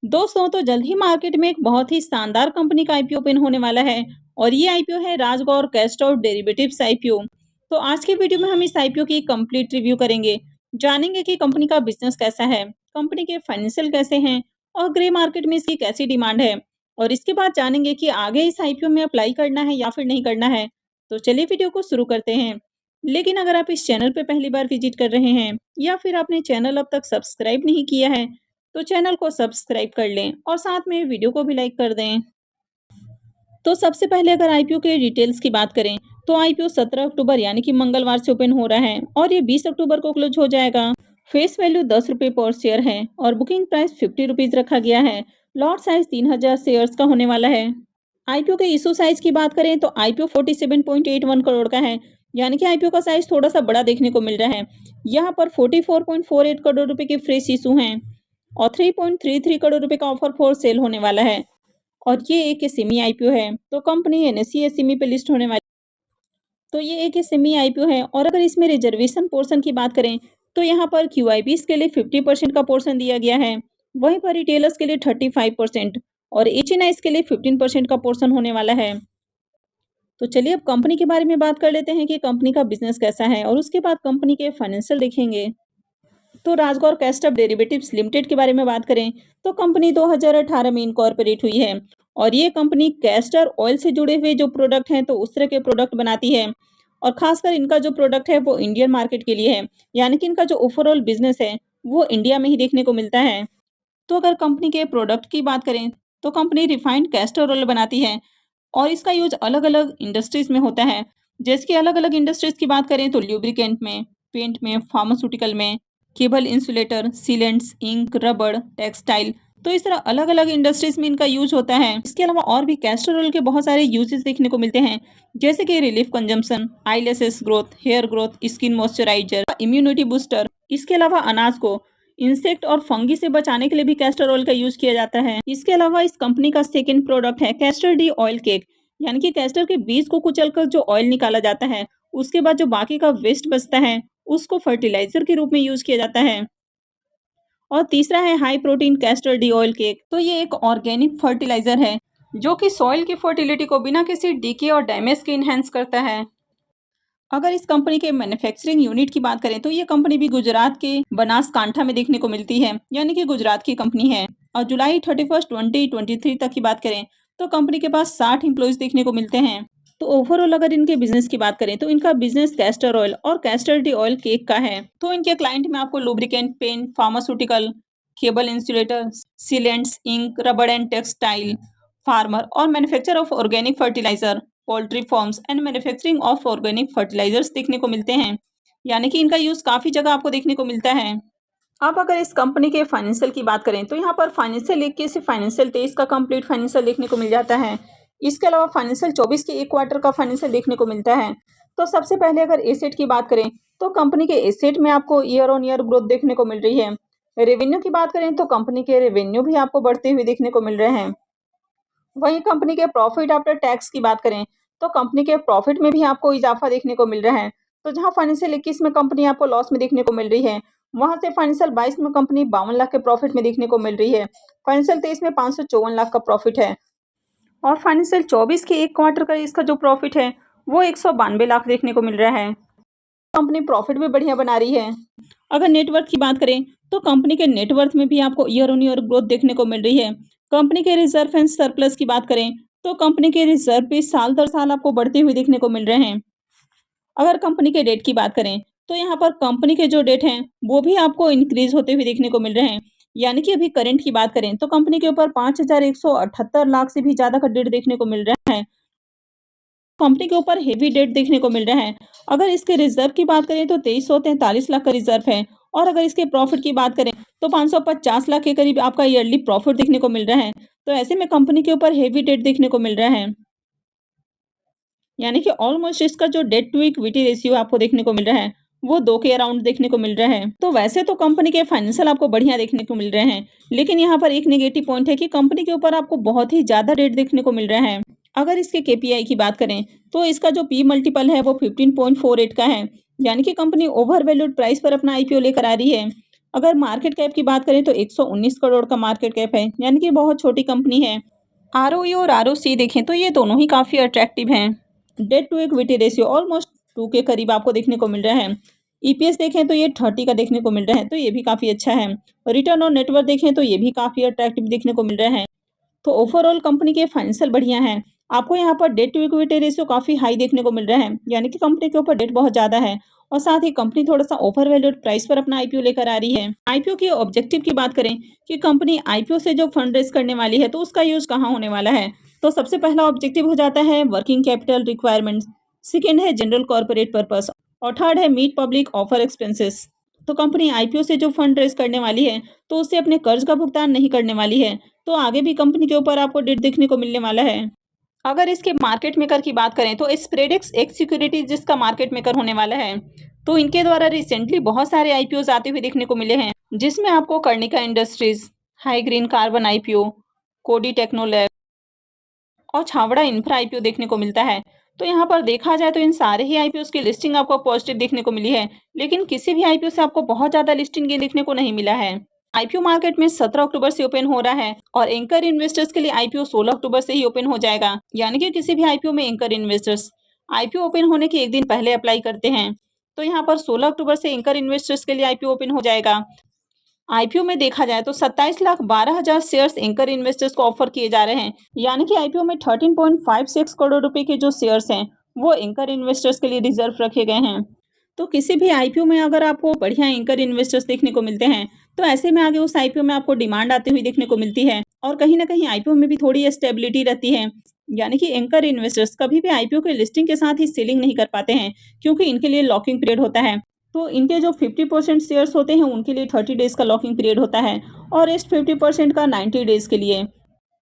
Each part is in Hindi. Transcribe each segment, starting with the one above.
दोस्तों तो जल्द ही मार्केट में एक बहुत ही शानदार कंपनी का आईपीओ ओपन होने वाला है और ये आईपीओ है राजगौर कैस्टर डेरिवेटिव्स आईपीओ। तो आज की वीडियो में हम इस आईपीओ की कंप्लीट रिव्यू करेंगे, जानेंगे कि कंपनी का बिजनेस कैसा है, कंपनी के फाइनेंशियल कैसे हैं और ग्रे मार्केट में इसकी कैसी डिमांड है। और इसके बाद जानेंगे कि आगे इस आईपीओ में अप्लाई करना है या फिर नहीं करना है। तो चलिए वीडियो को शुरू करते हैं। लेकिन अगर आप इस चैनल पे पहली बार विजिट कर रहे हैं या फिर आपने चैनल अब तक सब्सक्राइब नहीं किया है तो चैनल को सब्सक्राइब कर लें और साथ में वीडियो को भी लाइक कर दें। तो सबसे पहले अगर आईपीओ के डिटेल्स की बात करें तो आईपीओ 17 अक्टूबर यानी कि मंगलवार से ओपन हो रहा है और ये 20 अक्टूबर को क्लोज हो जाएगा। फेस वैल्यू 10 रुपये पर शेयर है और बुकिंग प्राइस 50 रुपीज रखा गया है। लॉट साइज 3000 शेयर्स का होने वाला है। आईपीओ के इशू साइज की बात करें तो आईपीओ 47.81 करोड़ का है, यानी कि आईपीओ का साइज थोड़ा सा बड़ा देखने को मिल रहा है। यहाँ पर 44.48 करोड़ रुपए के फ्रेश इशू हैं और 3.33 करोड़ रुपए का ऑफर फॉर सेल होने वाला है। और ये एक सेमी आईपीओ है तो कंपनी एनएसई एसएमई पे लिस्ट होने वाली। तो ये एक सेमी आईपीओ है और अगर इसमें रिजर्वेशन पोर्शन की बात करें तो यहाँ पर क्यूआईबीज के लिए 50% का पोर्शन दिया गया है, वहीं पर रिटेलर्स के लिए 35% और एचएनआईज के लिए 15% का पोर्शन होने वाला है। तो चलिए अब कंपनी के बारे में बात कर लेते हैं कि कंपनी का बिजनेस कैसा है और उसके बाद कंपनी के फाइनेंशियल देखेंगे। तो राजगौर कैस्टअप डेरिवेटिव्स लिमिटेड के बारे में बात करें तो कंपनी 2018 में इनकॉर्पोरेट हुई है और ये कंपनी कैस्टर ऑयल से जुड़े हुए जो प्रोडक्ट हैं तो उस तरह के प्रोडक्ट बनाती है और खासकर इनका जो प्रोडक्ट है वो इंडियन मार्केट के लिए है, यानी कि इनका जो ओवरऑल बिजनेस है वो इंडिया में ही देखने को मिलता है। तो अगर कंपनी के प्रोडक्ट की बात करें तो कंपनी रिफाइंड कैस्टर ऑयल बनाती है और इसका यूज अलग अलग इंडस्ट्रीज में होता है। जैसे कि अलग अलग इंडस्ट्रीज की बात करें तो ल्यूब्रिकेंट में, पेंट में, फार्मास्यूटिकल में, केबल इंसुलेटर, सीलेंट्स, इंक, रबड़, टेक्सटाइल। तो इस तरह अलग अलग इंडस्ट्रीज में इनका यूज होता है। इसके अलावा और भी कैस्टर ऑयल के बहुत सारे यूजेस देखने को मिलते हैं, जैसे कि relief consumption, eyelashes growth, hair growth, skin moisturiser, immunity booster. इसके अलावा अनाज को इंसेक्ट और फंगी से बचाने के लिए भी कैस्टर ऑयल का यूज किया जाता है। इसके अलावा इस कंपनी का सेकेंड प्रोडक्ट है कैस्टर डी ऑयल केक, यानी कि कैस्टर के बीज को कुचलकर जो ऑयल निकाला जाता है उसके बाद जो बाकी का वेस्ट बचता है उसको फर्टिलाइजर के रूप में यूज किया जाता है। और तीसरा है high protein castor D oil cake. तो ये एक ऑर्गेनिक फर्टिलाइजर है जो कि सॉइल की फर्टिलिटी को बिना किसी डीके और डैमेज के इनहेंस करता है। अगर इस कंपनी के मैन्युफैक्चरिंग यूनिट की बात करें तो ये कंपनी भी गुजरात के बनासकांठा में देखने को मिलती है, यानी कि गुजरात की कंपनी है। और जुलाई 31 2023 तक की बात करें तो कंपनी के पास 60 एम्प्लॉयज देखने को मिलते हैं। तो ओवरऑल अगर इनके बिजनेस की बात करें तो इनका बिजनेस कैस्टर ऑयल और कैस्टर डी ऑयल केक का है। तो इनके क्लाइंट में आपको lubricant, paint, pharmaceutical, cable insulator, sealants, ink, रबड़ एंड टेक्सटाइल, फार्मर और manufacture of organic fertiliser, poultry farms and manufacturing of organic fertilisers देखने को मिलते हैं, यानी कि इनका यूज काफी जगह आपको देखने को मिलता है। अब अगर इस कंपनी के फाइनेंशियल की बात करें तो यहाँ पर फाइनेंशियल 21 से फाइनेंशियल 23 का कंप्लीट फाइनेंशियल देखने को मिल जाता है। इसके अलावा फाइनेंशियल 24 के एक क्वार्टर का फाइनेंशियल देखने को मिलता है। तो सबसे पहले अगर एसेट की बात करें तो कंपनी के एसेट में आपको ईयर ऑन ईयर ग्रोथ देखने को मिल रही है। रेवेन्यू की बात करें तो कंपनी के रेवेन्यू भी आपको बढ़ते हुए देखने को मिल रहे हैं। वहीं कंपनी के प्रॉफिट आफ्टर टैक्स की बात करें तो कंपनी के प्रॉफिट में भी आपको इजाफा देखने को मिल रहा है। तो जहां फाइनेंशियल 21 में कंपनी आपको लॉस में देखने को मिल रही है, वहां से फाइनेंशियल 22 में कंपनी 52 लाख के प्रॉफिट में देखने को मिल रही है। फाइनेंशियल 23 में 554 लाख का प्रॉफिट है और फाइनेंशियल 24 के एक क्वार्टर का इसका जो प्रॉफिट है वो 192 लाख देखने को मिल रहा है। कंपनी प्रॉफिट भी बढ़िया बना रही है। अगर नेटवर्थ की बात करें तो कंपनी के नेटवर्थ में भी आपको ईयर ऑन ईयर ग्रोथ देखने को मिल रही है। कंपनी के रिजर्व एंड सरप्लस की बात करें तो कंपनी के रिजर्व भी साल दर साल आपको बढ़ते हुए देखने को मिल रहे हैं। अगर कंपनी के डेट की बात करें तो यहाँ पर कंपनी के जो डेट हैं वो भी आपको इंक्रीज होते हुए देखने को मिल रहे हैं, यानी कि अभी करंट की बात करें तो कंपनी के ऊपर 5178 लाख से भी ज्यादा का डेट देखने को मिल रहा है। कंपनी के ऊपर हेवी डेट देखने को मिल रहा है। अगर इसके रिजर्व की बात करें तो 2343 लाख का रिजर्व है और अगर इसके प्रॉफिट की बात करें तो 550 लाख के करीब आपका ईयरली प्रॉफिट देखने को मिल रहा है। तो ऐसे में कंपनी के ऊपर हेवी डेट देखने को मिल रहा है, यानी कि ऑलमोस्ट इसका जो डेट टू इक्विटी रेशियो आपको देखने को मिल रहा है वो 2 के अराउंड देखने को मिल रहा है। तो वैसे तो कंपनी के फाइनेंशियल आपको बढ़िया देखने को मिल रहे हैं, लेकिन यहाँ पर एक नेगेटिव पॉइंट है कि कंपनी के ऊपर आपको बहुत ही ज्यादा डेट देखने को मिल रहा है। अगर इसके केपीआई की बात करें तो इसका जो पी मल्टीपल है वो 15.48 का है, यानी कि कंपनी ओवर वैल्यूड प्राइस पर अपना आईपीओ लेकर आ रही है। अगर मार्केट कैप की बात करें तो 119 करोड़ का मार्केट कैप है, यानी कि बहुत छोटी कंपनी है। आरओई और आरओसी देखें तो ये दोनों ही काफ़ी अट्रैक्टिव हैं। Debt to equity ratio almost 2 के करीब आपको देखने को मिल रहा है। ईपीएस देखें तो ये 30 का देखने को मिल रहा है, तो ये भी काफ़ी अच्छा है। रिटर्न ऑन नेटवर्थ देखें तो ये भी काफ़ी अट्रैक्टिव देखने को मिल रहा है। तो ओवरऑल कंपनी के फाइनेंशियल बढ़िया हैं। आपको यहाँ पर डेट टू इक्विटी रेशियो काफ़ी हाई देखने को मिल रहा है, यानी कि कंपनी के ऊपर डेट बहुत ज़्यादा है और साथ ही कंपनी थोड़ा-सा ओवर वैल्यूड प्राइस पर अपना आईपीओ लेकर आ रही है। आईपीओ के ऑब्जेक्टिव की बात करें कि कंपनी आईपीओ से जो फंड रेज़ करने वाली है, तो उसका यूज़ कहाँ होने वाला है? तो सबसे पहला ऑब्जेक्टिव हो जाता है वर्किंग कैपिटल रिक्वायरमेंट्स, सेकंड है जनरल कॉर्पोरेट पर्पस और थर्ड है मीट पब्लिक ऑफर एक्सपेंसेस। तो कंपनी आईपीओ से जो फंड रेज़ करने वाली है, तो उससे अपने कर्ज का भुगतान नहीं करने वाली है। तो आगे भी कंपनी के ऊपर आपको डेट देखने को मिलने वाला है। अगर इसके मार्केट मेकर की बात करें तो स्प्रेडेक्स एक्स सिक्योरिटीज जिसका मार्केट मेकर होने वाला है, तो इनके द्वारा रिसेंटली बहुत सारे आईपीओज आते हुए देखने को मिले हैं, जिसमें आपको Karnika industries, high green carbon IPO, Kody technolab और छावड़ा इंफ्रा आईपीओ देखने को मिलता है। तो यहाँ पर देखा जाए तो इन सारे ही आईपीओ की लिस्टिंग आपको पॉजिटिव देखने को मिली है, लेकिन किसी भी आईपीओ से आपको बहुत ज्यादा लिस्टिंग गेन देखने को नहीं मिला है। आईपीओ मार्केट में 17 अक्टूबर से ओपन हो रहा है और एंकर इन्वेस्टर्स के लिए आईपीओ 16 अक्टूबर से ही ओपन हो जाएगा, यानी कि किसी भी आईपीओ में एंकर इन्वेस्टर्स आईपीओ ओपन होने के एक दिन पहले अप्लाई करते हैं। तो यहाँ पर 16 अक्टूबर से एंकर इन्वेस्टर्स के लिए आईपीओ ओपन हो जाएगा। आईपीओ में देखा जाए तो 27,12,000 शेयर्स एंकर इन्वेस्टर्स को ऑफर किए जा रहे हैं, यानी कि आईपीओ में 13.56 करोड़ रुपए के जो शेयर्स हैं वो एंकर इन्वेस्टर्स के लिए रिजर्व रखे गए हैं। तो किसी भी आईपीओ में अगर आपको बढ़िया एंकर इन्वेस्टर्स देखने को मिलते हैं, तो ऐसे में आगे उस आईपीओ में आपको डिमांड आती हुई देखने को मिलती है और कहीं ना कहीं आईपीओ में भी थोड़ी स्टेबिलिटी रहती है, यानी कि एंकर इन्वेस्टर्स कभी भी आईपीओ के लिस्टिंग के साथ ही सेलिंग नहीं कर पाते हैं, क्योंकि इनके लिए लॉकिंग पीरियड होता है। तो इनके जो 50% शेयर्स होते हैं उनके लिए 30 डेज का लॉकिंग पीरियड होता है और रेस्ट 50% का 90 डेज के लिए।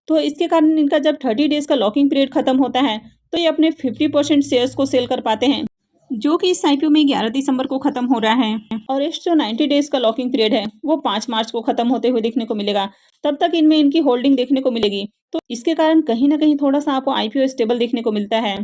तो इसके कारण इनका जब 30 डेज का लॉकिंग पीरियड खत्म होता है, तो ये अपने 50% शेयर्स को सेल कर पाते हैं, जो कि इस आईपीओ में 11 दिसंबर को खत्म हो रहा है और रेस्ट जो 90 डेज का लॉकिंग पीरियड है वो 5 मार्च को खत्म होते हुए देखने को मिलेगा। तब तक इनमें इनकी होल्डिंग देखने को मिलेगी। तो इसके कारण कहीं ना कहीं थोड़ा सा आपको आईपीओ स्टेबल देखने को मिलता है,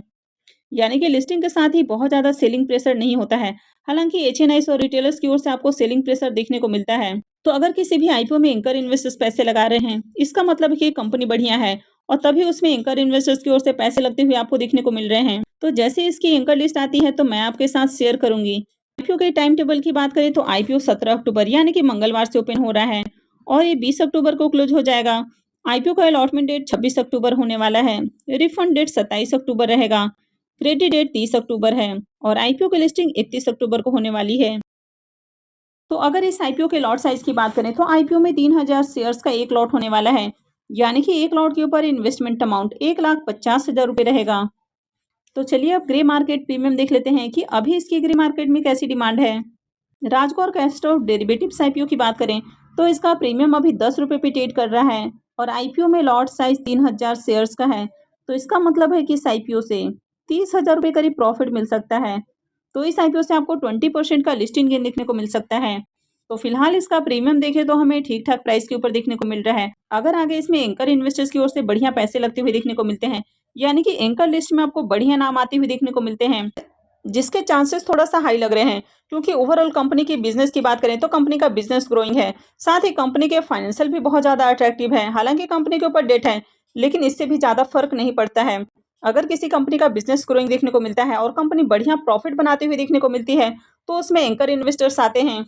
यानी कि लिस्टिंग के साथ ही बहुत ज़्यादा सेलिंग प्रेशर नहीं होता है। हालांकि एचएनआईस और रिटेलर्स की ओर से आपको सेलिंग प्रेशर देखने को मिलता है। तो अगर किसी भी आईपीओ में एंकर इन्वेस्टर्स पैसे लगा रहे हैं, इसका मतलब है कि कंपनी बढ़िया है और तभी उसमें एंकर इन्वेस्टर्स की ओर से पैसे लगते हुए आपको देखने को मिल रहे हैं। तो जैसे इसकी एंकर लिस्ट आती है तो मैं आपके साथ शेयर करूंगी। आईपीओ के टाइम टेबल की बात करें तो आईपीओ 17 अक्टूबर यानी कि मंगलवार से ओपन हो रहा है और ये 20 अक्टूबर को क्लोज हो जाएगा। आईपीओ का अलॉटमेंट डेट 26 अक्टूबर होने वाला है। रिफंड डेट 27 अक्टूबर रहेगा। क्रेडिट डेट 30 अक्टूबर है और आईपीओ की लिस्टिंग 31 अक्टूबर को होने वाली है। तो अगर इस आईपीओ के लॉट साइज की बात करें तो आईपीओ में 3000 शेयर्स का एक लॉट होने वाला है, यानी कि एक लॉट के ऊपर इन्वेस्टमेंट अमाउंट 1,50,000 रुपए रहेगा। तो चलिए अब ग्रे मार्केट प्रीमियम देख लेते हैं कि अभी इसकी ग्रे मार्केट में कैसी डिमांड है। राजगौर कैस्ट्रो डेरिवेटिव्स आईपीओ की बात करें तो इसका प्रीमियम अभी 10 रुपए पे ट्रेड कर रहा है और आईपीओ में लॉट साइज 3000 शेयर्स का है। तो इसका मतलब है कि इस आईपीओ से 30,000 रुपए करीब प्रॉफिट मिल सकता है। तो इस आईपीओ से आपको 20% का लिस्टिंग गेन देखने को मिल सकता है। तो फिलहाल इसका प्रीमियम देखें तो हमें ठीक ठाक प्राइस के ऊपर देखने को मिल रहा है। अगर आगे इसमें एंकर इन्वेस्टर्स की ओर से बढ़िया पैसे लगते हुए देखने को मिलते हैं, यानी कि एंकर लिस्ट में आपको बढ़िया नाम आते हुए देखने को मिलते हैं, जिसके चांसेस थोड़ा सा हाई लग रहे हैं, क्योंकि ओवरऑल कंपनी की बिजनेस की बात करें तो कंपनी का बिजनेस ग्रोइंग है, साथ ही कंपनी के फाइनेंशियल भी बहुत ज्यादा अट्रैक्टिव है। हालांकि कंपनी के ऊपर डेट है, लेकिन इससे भी ज्यादा फर्क नहीं पड़ता है। अगर किसी कंपनी का बिजनेस ग्रोइंग देखने को मिलता है और कंपनी बढ़िया प्रॉफिट बनाते हुए देखने को मिलती है, तो उसमें एंकर इन्वेस्टर्स आते हैं।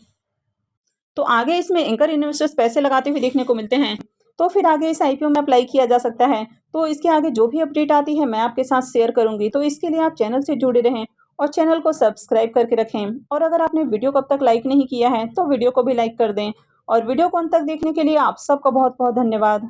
तो आगे इसमें एंकर इन्वेस्टर्स पैसे लगाते हुए देखने को मिलते हैं, तो फिर आगे इस आईपीओ में अप्लाई किया जा सकता है। तो इसके आगे जो भी अपडेट आती है मैं आपके साथ शेयर करूंगी। तो इसके लिए आप चैनल से जुड़े रहें और चैनल को सब्सक्राइब करके रखें। और अगर आपने वीडियो को अब तक लाइक नहीं किया है तो वीडियो को भी लाइक कर दें। और वीडियो को अंत तक देखने के लिए आप सबका बहुत बहुत धन्यवाद।